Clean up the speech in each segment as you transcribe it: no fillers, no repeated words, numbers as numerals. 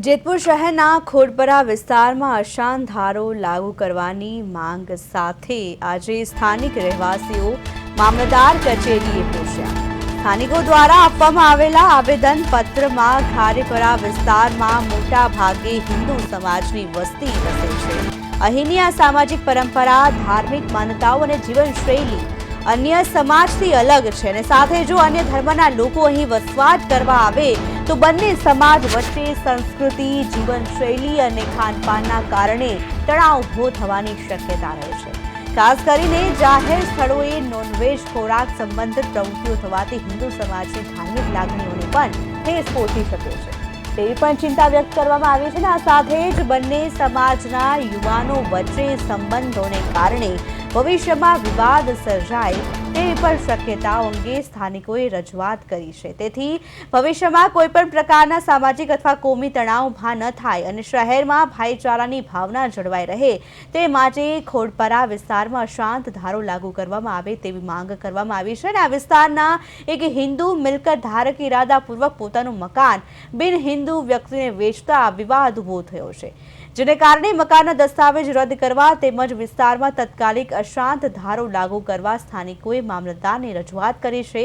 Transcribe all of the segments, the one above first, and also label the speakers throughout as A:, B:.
A: જેતપુર શહેરના ખોડપરા વિસ્તારમાં અશાંત ધારો લાગુ કરવાની માંગ સાથે આજે સ્થાનિક રહેવાસીઓ મામલતદાર કચેરીએ પહોંચ્યા। સ્થાનિકો દ્વારા આપવામાં આવેલા આવેદન પત્રમાં ખારેપરા વિસ્તારમાં મોટા ભાગે હિન્દુ સમાજની વસ્તી વસે છે। અહીંની આ સામાજિક પરંપરા, ધાર્મિક માન્યતાઓ અને જીવનશૈલી અન્ય સમાજથી અલગ છે અને સાથે જો અન્ય ધર્મના લોકો અહીં વસવાટ કરવા આવે તો બંને સમાજ વચ્ચે સંસ્કૃતિ, જીવનશૈલી અને ખાનપાનના કારણે તણાવ ઊભો થવાની શક્યતા રહે છે। ખાસ કરીને જાહેર સ્થળોએ નોનવેજ ખોરાક સંબંધિત પ્રવૃત્તિઓ થવાથી હિન્દુ સમાજની ધાર્મિક લાગણીઓને પણ ઠેસ પહોંચી શકે છે તેવી પણ ચિંતા વ્યક્ત કરવામાં આવી છે। આ સાથે જ બંને સમાજના યુવાનો વચ્ચે સંબંધોને કારણે ભવિષ્યમાં વિવાદ સર્જાય તેવી પણ શક્યતાઓ અંગે સ્થાનિકોએ રજૂઆત કરી છે। તેથી ભવિષ્યમાં કોઈપણ પ્રકારના સામાજિક અથવા કોમી તણાવ ઊભા ન થાય અને શહેરમાં ભાઈચારાની ભાવના જળવાઈ રહે તે માટે ખોડપરા વિસ્તારમાં અશાંત ધારો લાગુ કરવામાં આવે તેવી માંગ કરવામાં આવી છે। અને આ વિસ્તારના એક હિન્દુ મિલકત ધારક ઇરાદાપૂર્વક પોતાનું મકાન બિન હિન્દુ વ્યક્તિને વેચતા વિવાદ ઊભો થયો છે, જેને કારણે મકાનના દસ્તાવેજ રદ કરવા તેમજ વિસ્તારમાં તાત્કાલિક અશાંત ધારો લાગુ કરવા સ્થાનિકોએ મામલતદારને રજૂઆત કરી છે।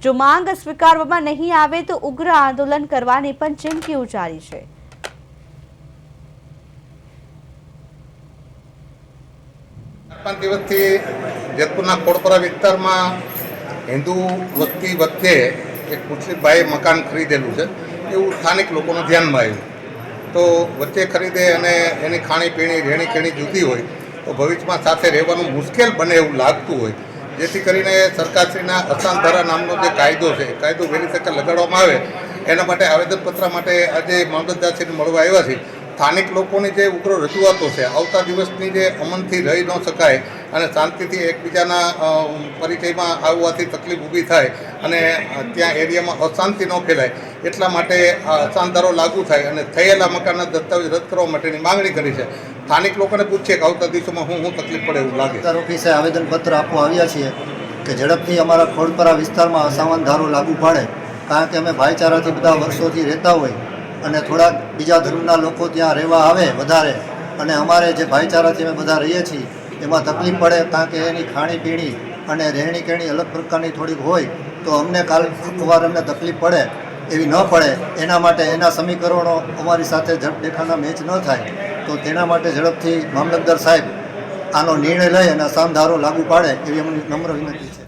A: જો માંગ સ્વીકારવામાં નહીં આવે તો ઉગ્ર આંદોલન કરવાની પણ ચીમકી ઉચ્ચારી છે।
B: પાંચ દિવસથી જેતપુરના ખોડપરા વિસ્તારમાં હિન્દુ વસ્તી વચ્ચે એક મુસ્લિમ ભાઈએ મકાન ખરીદેલું છે એવું સ્થાનિક લોકોના ધ્યાનમાં આવ્યું। તો વચ્ચે ખરીદે અને એની ખાણીપીણી રહેણીકહેણી જુદી હોય તો ભવિષ્યમાં સાથે રહેવાનું મુશ્કેલ બને એવું લાગતું હોય, જેથી કરીને સરકારશ્રીના અશાંત ધારા નામનો જે કાયદો છે એ કાયદો વહેલી તકે લગાડવામાં આવે એના માટે આવેદનપત્ર માટે આજે મામલતદારશ્રીને મળવા આવ્યા છે। સ્થાનિક લોકોની જે ઉગ્ર રજૂઆતો છે, આવતા દિવસની જે અમનથી રહી ન શકાય અને શાંતિથી એકબીજાના પરિચયમાં આવવાથી તકલીફ ઊભી થાય અને ત્યાં એરિયામાં અશાંતિ ન ફેલાય એટલા માટે અશાંત ધારો લાગુ થાય અને થયેલા મકાનના દસ્તાવેજ રદ કરવા માટેની માંગણી કરી છે। સ્થાનિક લોકોને પૂછીએ કે આવતા દિવસોમાં હું તકલીફ પડે એવું લાગે।
C: ઓફિસે આવેદનપત્ર આપવા આવ્યા છીએ કે ઝડપથી અમારા ખોડપરા વિસ્તારમાં અસામાન ધારો લાગુ પાડે, કારણ કે અમે ભાઈચારાથી બધા વર્ષોથી રહેતા હોય અને થોડાક બીજા ધર્મના લોકો ત્યાં રહેવા આવે વધારે અને અમારે જે ભાઈચારાથી અમે બધા રહીએ છીએ એમાં તકલીફ પડે, કારણ કે એની ખાણીપીણી અને રહેણીકહેણી અલગ પ્રકારની થોડીક હોય તો અમને કાલવાર અમને તકલીફ પડે એવી ન પડે એના માટે એના સમીકરણો અમારી સાથે ઝડપદેખાના મેચ ન થાય તો તેના માટે ઝડપથી મામલતદાર સાહેબ આનો નિર્ણય લઈ અને અસામ ધારો લાગુ પાડે એવી અમને નમ્ર વિનંતી છે।